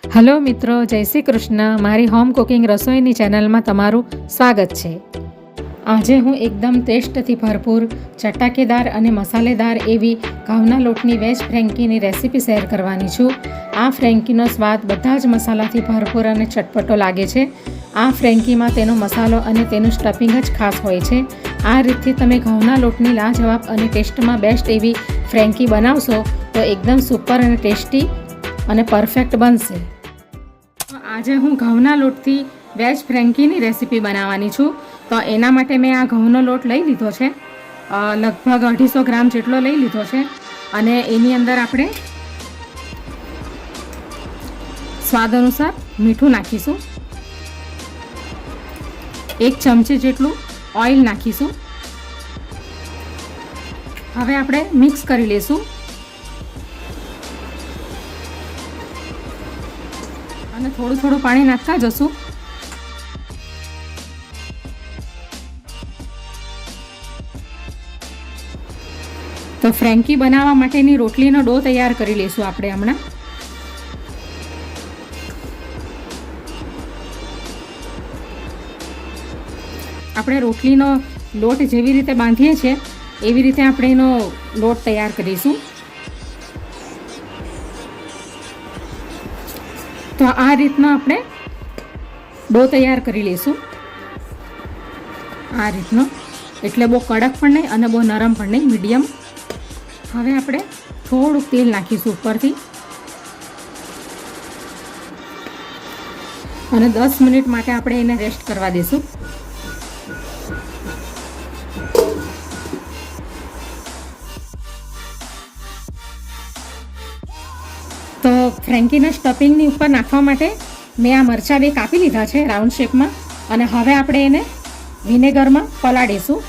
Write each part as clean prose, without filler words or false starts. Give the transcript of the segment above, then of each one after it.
Hello મિત્રો, જય શ્રી કૃષ્ણ. મારી હોમ કુકિંગ રસોઈની ચેનલમાં તમારું સ્વાગત છે. આજે હું એકદમ ટેસ્ટથી ભરપૂર, ચટાકેદાર અને મસાલેદાર એવી ઘઉંના લોટની વેજ ફ્રેન્કીની રેસીપી શેર કરવાની છું. આ ફ્રેન્કીનો સ્વાદ બધા જ મસાલાથી ભરપૂર અને ચટપટો લાગે છે. આ ફ્રેન્કીમાં તેનો મસાલો અને તેનું સ્ટફિંગ જ ખાસ હોય છે. આ રીતથી તમે ઘઉંના લોટની લાજવાબ અને ટેસ્ટમાં બેસ્ટ એવી ફ્રેન્કી બનાવશો તો એકદમ સુપર અને ટેસ્ટી અને પરફેક્ટ બનશે. આજે હું ઘઉંના લોટથી વેજ ફ્રેન્કીની રેસીપી બનાવવાની છું. તો એના માટે મેં આ ઘઉંનો લોટ લઈ લીધો છે, લગભગ 250 ગ્રામ જેટલો લઈ લીધો છે. અને એની અંદર આપણે સ્વાદ અનુસાર મીઠું નાખીશું, 1 ચમચી જેટલું ઓઇલ નાખીશું. હવે આપણે મિક્સ કરી લઈશું અને થોડું થોડું પાણી નાખતા જશું. તો ફ્રેન્કી બનાવવા માટેની રોટલીનો ડો તૈયાર કરી લઈશું આપણે હમણાં. આપણે રોટલીનો લોટ જેવી રીતે બાંધીએ છીએ એવી રીતે આપણે એનો લોટ તૈયાર કરીશું. તો આ રીતનો આપણે ડો તૈયાર કરી લઈશું. આ રીતનો, એટલે બહુ કડક પણ નહીં અને બહુ નરમ પણ નહીં, મીડિયમ. હવે આપણે થોડુંક તેલ નાખીશું ઉપરથી અને 10 મિનિટ માટે આપણે એને રેસ્ટ કરવા દઈશું. તો ફ્રેન્કીના સ્ટફિંગની ઉપર નાખવા માટે મેં આ મરચાં 2 કાપી લીધા છે રાઉન્ડ શેપમાં. અને હવે આપણે એને વિનેગરમાં પલાળીશું.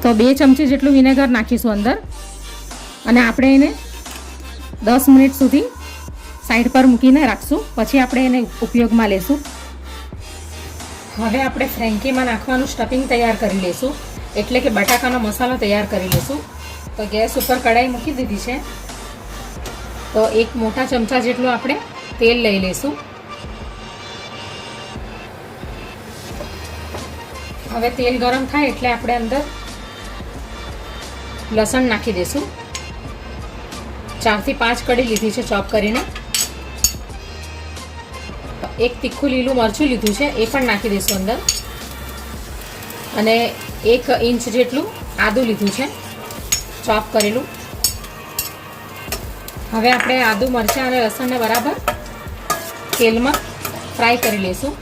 તો 2 ચમચી જેટલું વિનેગર નાખીશું અંદર અને આપણે એને 10 મિનિટ સુધી સાઈડ પર મૂકીને રાખશું. પછી આપણે એને ઉપયોગમાં લેશું. હવે આપણે ફ્રેન્કીમાં નાખવાનું સ્ટફિંગ તૈયાર કરી લઈશું, એટલે કે બટાકાનો મસાલો તૈયાર કરી લઈશું. તો ગેસ ઉપર કઢાઈ મૂકી દીધી છે. તો 1 મોટા ચમચા જેટલું આપણે તેલ લઈ લઈશું. હવે તેલ ગરમ થાય એટલે આપણે અંદર લસણ નાખી દઈશું. 4 થી 5 કળી લીધી છે ચોપ કરીને. 1 તીખું લીલું મરચું લીધું છે, એ પણ નાખી દઈશું અંદર. અને 1 ઇંચ જેટલું આદું લીધું છે ચોપ કરેલું. હવે આપણે આદુ, મરચાં અને લસણને બરાબર તેલમાં ફ્રાય કરી લઈશું,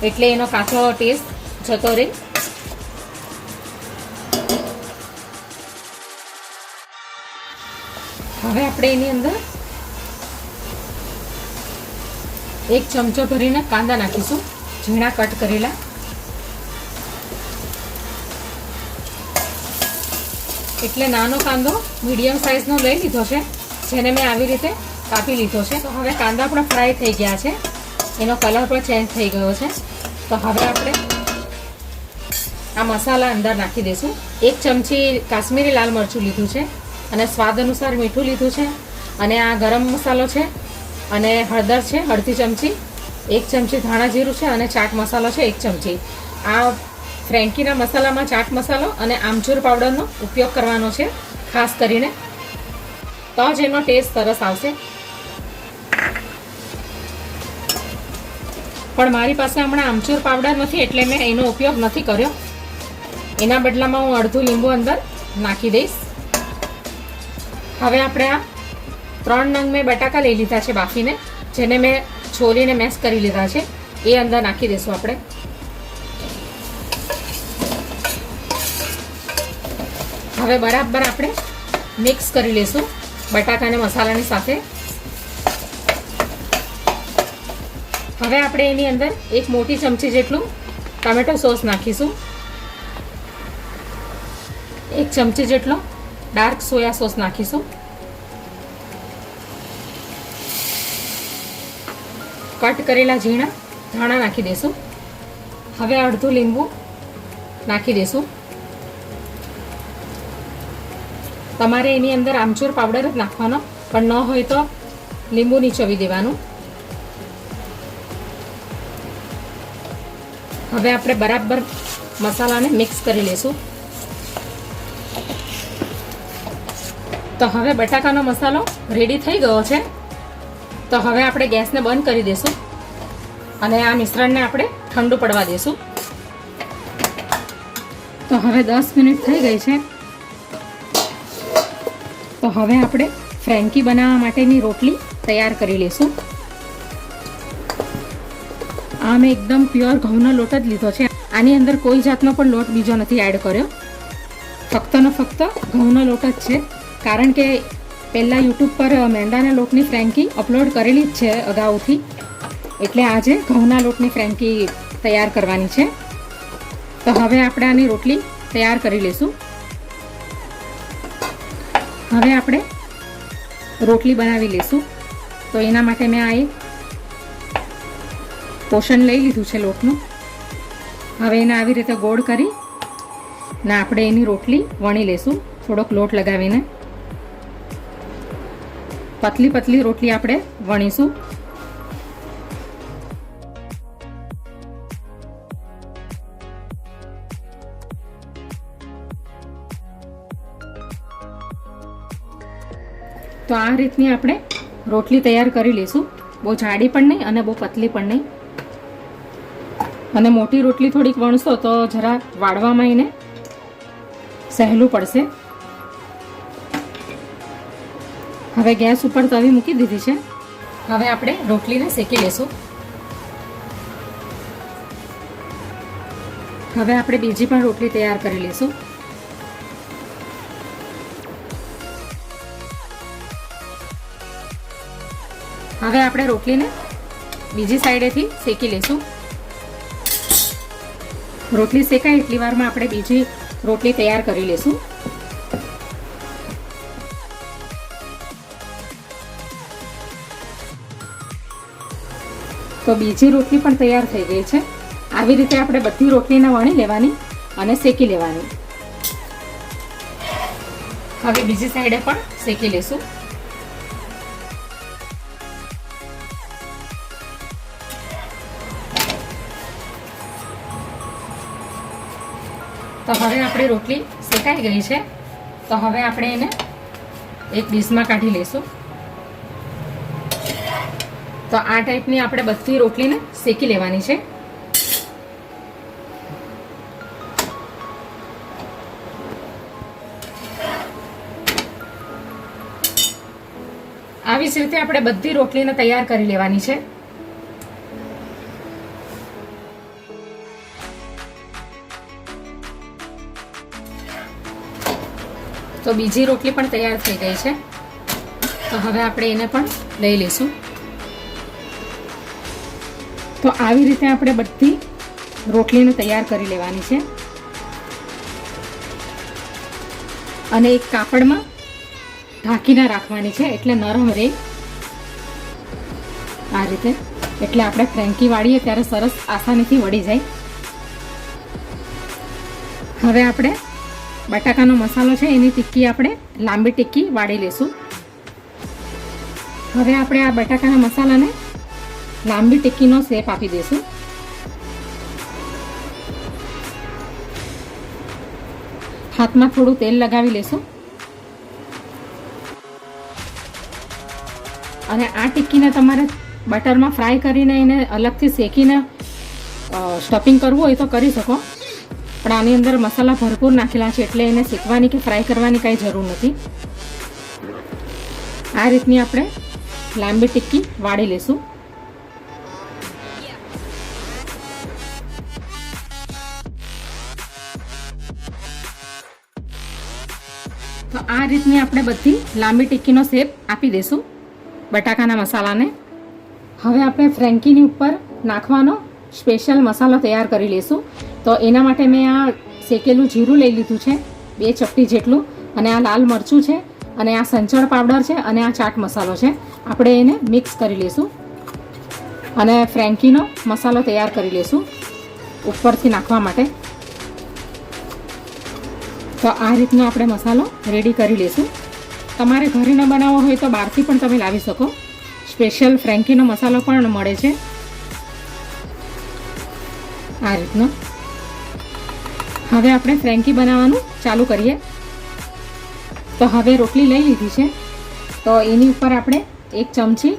એટલે એનો કાચો ટેસ્ટ જતો રહે. હવે આપણે એની અંદર 1 ચમચો ભરીને કાંદા નાખીશું, ઝીણા કટ કરેલા. એટલે નાનો કાંદો મીડિયમ સાઇઝનો લઈ લીધો છે, જેને મેં આવી રીતે કાપી લીધો છે. તો હવે કાંદા પણ ફ્રાય થઈ ગયા છે, એનો કલર પણ ચેન્જ થઈ ગયો છે. તો હવે આપણે આ મસાલા અંદર નાખી દઈશું. 1 ચમચી કાશ્મીરી લાલ મરચું લીધું છે અને સ્વાદ અનુસાર મીઠું લીધું છે. અને આ ગરમ મસાલો છે અને હળદર છે અડધી ચમચી, 1 ચમચી ધાણા જીરું છે અને ચાટ મસાલો છે 1 ચમચી. આ ફ્રેન્કીના મસાલામાં ચાટ મસાલો અને આમચૂર પાવડરનો ઉપયોગ કરવાનો છે ખાસ કરીને, તો જ એનો ટેસ્ટ સરસ આવશે. પણ મારી પાસે હમણાં આમચૂર પાવડર નથી એટલે મેં એનો ઉપયોગ નથી કર્યો. એના બદલામાં હું અડધું લીંબુ અંદર નાખી દઈશ. હવે આપણે આ 3 નંગ મેં બટાકા લઈ લીધા છે બાફીને, જેને મેં છોલીને મેશ કરી લીધા છે, એ અંદર નાખી દઈશું આપણે. હવે બરાબર આપણે મિક્સ કરી લઈશું બટાકા અને મસાલાની સાથે. હવે આપણે એની અંદર 1 મોટી ચમચી જેટલું ટમેટો સોસ નાખીશું, 1 ચમચી જેટલો ડાર્ક સોયા સોસ નાખીશું. કટ કરેલા ઝીણા ધાણા નાખી દઈશું. હવે અડધું લીંબુ નાખી દઈશું. તમારે એની અંદર આમચૂર પાવડર જ નાખવાનો, પણ ન હોય તો લીંબુ નીચોવી દેવાનું. હવે આપણે બરાબર મસાલાને મિક્સ કરી લઈશું. તો હવે બટાકાનો મસાલો રેડી થઈ ગયો છે. તો હવે આપણે ગેસને બંધ કરી દઈશું અને આ મિશ્રણને આપણે ઠંડુ પડવા દઈશું. તો હવે 10 મિનિટ થઈ ગઈ છે. તો હવે આપણે ફ્રેન્કી બનાવવા માટેની રોટલી તૈયાર કરી લઈશું. આ મેં એકદમ પ્યોર ઘઉંનો લોટ જ લીધો છે. આની અંદર કોઈ જાતનો પણ લોટ બીજો નથી એડ કર્યો. ફક્ત ને ફક્ત ઘઉંનો લોટ જ છે. કારણ કે પહેલાં યુટ્યુબ પર મેંદાના લોટની ફ્રેન્કી અપલોડ કરેલી જ છે અગાઉથી. એટલે આજે ઘઉંના લોટની ફ્રેન્કી તૈયાર કરવાની છે. તો હવે આપણે આની રોટલી તૈયાર કરી લઈશું. હવે આપણે રોટલી બનાવી લઈશું. તો એના માટે મેં આ એક પોષણ લઈ લીધું છે લોટનું. હવે એને આવી રીતે ગોળ કરી ને આપણે એની રોટલી વણી લઈશું. થોડોક લોટ લગાવીને પતલી પતલી રોટલી આપણે વણીશું. તો આ રીતની આપણે રોટલી તૈયાર કરી લઈશું. બહુ જાડી પણ નહીં અને બહુ પતલી પણ નહીં. અને મોટી રોટલી થોડીક વણશો તો જરા વાળવામાં એને સહેલું પડશે. હવે ગેસ ઉપર તવી મૂકી દીધી છે. હવે આપણે રોટલીને શેકી લઈશું. હવે આપણે બીજી પણ રોટલી તૈયાર કરી લઈશું. હવે આપણે રોટલીને બીજી સાઈડેથી શેકી લઈશું. રોટલી શેકાય એટલી વારમાં આપણે બીજી રોટલી તૈયાર કરી લઈશું. તો બીજી રોટલી પણ તૈયાર થઈ ગઈ છે. આવી રીતે આપણે બધી રોટલીને વણી લેવાની અને શેકી લેવાની. હવે બીજી સાઈડે પણ શેકી લઈશું. તો હવે આપણી રોટલી શેકાઈ ગઈ છે. તો હવે આપણે એને એક ડીશમાં કાઢી લઈશું. તો આ ટાઈપની આપણે બધી રોટલીને શેકી લેવાની છે. આવી જ રીતે આપણે બધી રોટલીને તૈયાર કરી લેવાની છે. તો બીજી રોટલી પણ તૈયાર થઈ ગઈ છે. તો હવે આપણે એને પણ લઈ લઈશું. તો આવી રીતે આપણે બધી રોટલીને તૈયાર કરી લેવાની છે. અને એક કાપડમાં ઢાંકીને રાખવાની છે એટલે નરમ રહે. આ રીતે એટલે આપણે ફ્રેન્કી વાળીએ ત્યારે સરસ આસાનીથી વળી જાય. હવે આપણે બટાકાનો મસાલો છે એની ટિક્કી આપણે લાંબી ટિક્કી વાળી લઈશું. હવે આપણે આ બટાકાના મસાલાને લાંબી ટિક્કીનો શેપ આપી દઈશું. હાથમાં થોડું તેલ લગાવી લઈશું અને આ ટિક્કીને તમારે બટરમાં ફ્રાય કરીને એને અલગથી શેકીને સ્ટફિંગ કરવું હોય તો કરી શકો. પણ આની અંદર મસાલા ભરપૂર નાખેલા છે એટલે એને શેકવાની કે ફ્રાય કરવાની કાંઈ જરૂર નથી. આ રીતની આપણે લાંબી ટિક્કી વાળી લઈશું. તો આ રીતની આપણે બધી લાંબી ટિક્કીનો શેપ આપી દઈશું બટાકાના મસાલાને. હવે આપણે ફ્રેન્કીની ઉપર નાખવાનો સ્પેશિયલ મસાલો તૈયાર કરી લઈશું. તો એના માટે મેં આ શેકેલું જીરું લઈ લીધું છે 2 ચપટી જેટલું. અને આ લાલ મરચું છે અને આ સંચળ પાવડર છે અને આ ચાટ મસાલો છે. આપણે એને મિક્સ કરી લઈશું અને ફ્રેન્કીનો મસાલો તૈયાર કરી લઈશું ઉપરથી નાખવા માટે. તો આ રીતનો આપણે મસાલો રેડી કરી લઈશું. તમારે ઘરે ન બનાવવો હોય તો બહારથી પણ તમે લાવી શકો. સ્પેશિયલ ફ્રેન્કીનો મસાલો પણ મળે છે આ રીતનો. હવે આપણે ફ્રેન્કી બનાવવાનું ચાલુ કરીએ. તો હવે રોટલી લઈ લીધી છે, તો એની ઉપર આપણે 1 ચમચી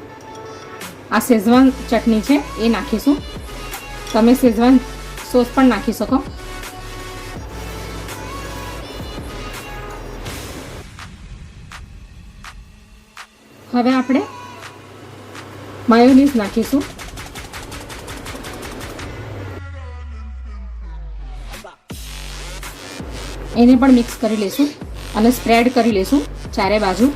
આ શેઝવાન ચટણી છે એ નાખીશું. તમે શેઝવાન સોસ પણ નાખી શકો. હવે આપણે માયોનીઝ નાખીશું. એને પણ મિક્સ કરી લઈશું અને સ્પ્રેડ કરી લઈશું ચારે બાજુ.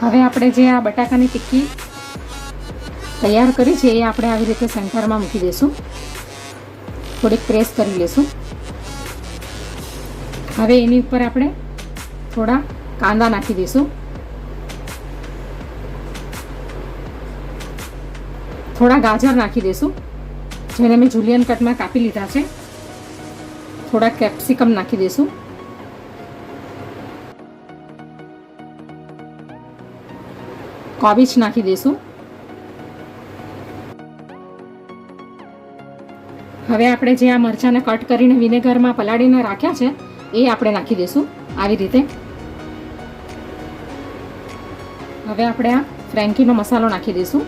હવે આપણે જે આ બટાકાની ટિક્કી તૈયાર કરી છે એ આપણે આવી રીતે સેન્ટરમાં મૂકી દઈશું. થોડીક પ્રેસ કરી લઈશું. હવે એની ઉપર આપણે થોડા કાંદા નાખી દઈશું. થોડા ગાજર નાખી દઈશું, જેને મેં જુલિયન કટમાં કાપી લીધા છે. થોડા કેપ્સિકમ નાખી દઈશું. કોબીજ નાખી દઈશું. હવે આપણે જે આ મરચાંને કટ કરીને વિનેગરમાં પલાળીને રાખ્યા છે એ આપણે નાખી દઈશું આવી રીતે. હવે આપણે આ ફ્રેન્કીનો મસાલો નાખી દઈશું.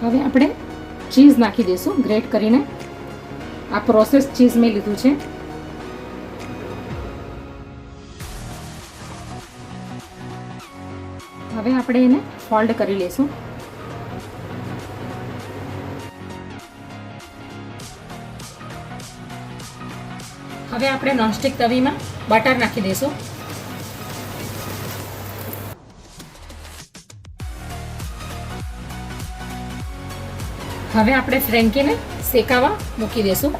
હવે આપણે ચીઝ નાખી દઈશું ગ્રેટ કરીને. આ પ્રોસેસ ચીઝ મેં લીધું છે. હવે આપણે એને ફોલ્ડ કરી લઈશું. હવે આપણે નોનસ્ટિક તવીમાં બટર નાખી દઈશું. હવે આપણે ફ્રેન્કીને શેકાવા મૂકી દઈશું.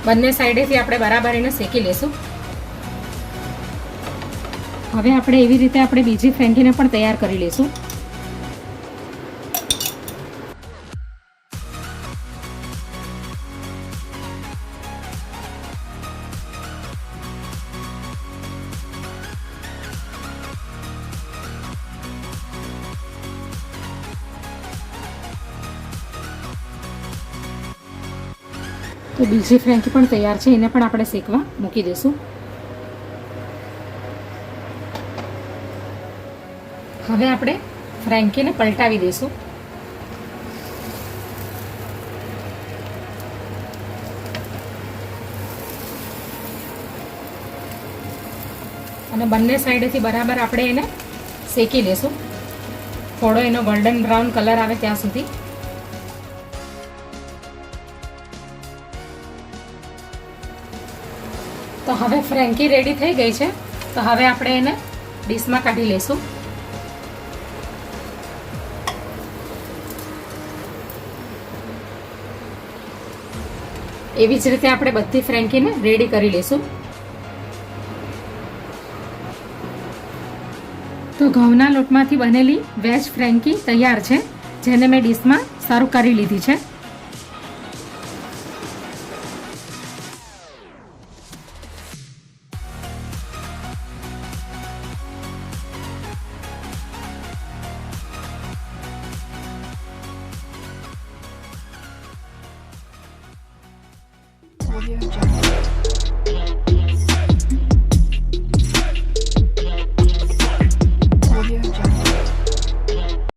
બંને સાઈડેથી આપણે બરાબર એને શેકી લઈશું. હવે આપણે એવી રીતે આપણે બીજી ફ્રેન્કીને પણ તૈયાર કરી લઈશું. તો બીજી ફ્રેન્કી પણ તૈયાર છે, એને પણ આપણે શેકવા મૂકી દઈશું. હવે આપણે ફ્રેન્કીને પલટાવી દઈશું. અને બંને સાઈડેથી બરાબર આપણે એને શેકી લઈશું, થોડો એનો ગોલ્ડન બ્રાઉન કલર આવે ત્યાં સુધી. તો હવે ફ્રેન્કી રેડી થઈ ગઈ છે. તો હવે આપણે એને ડીશમાં કાઢી લઈશું. એવી જ રીતે આપણે બધી ફ્રેન્કીને રેડી કરી લઈશું. તો ઘઉંના લોટમાંથી બનેલી વેજ ફ્રેન્કી તૈયાર છે, જેને મેં ડીશમાં સર્વ કરી લીધી છે. Audio Jungle.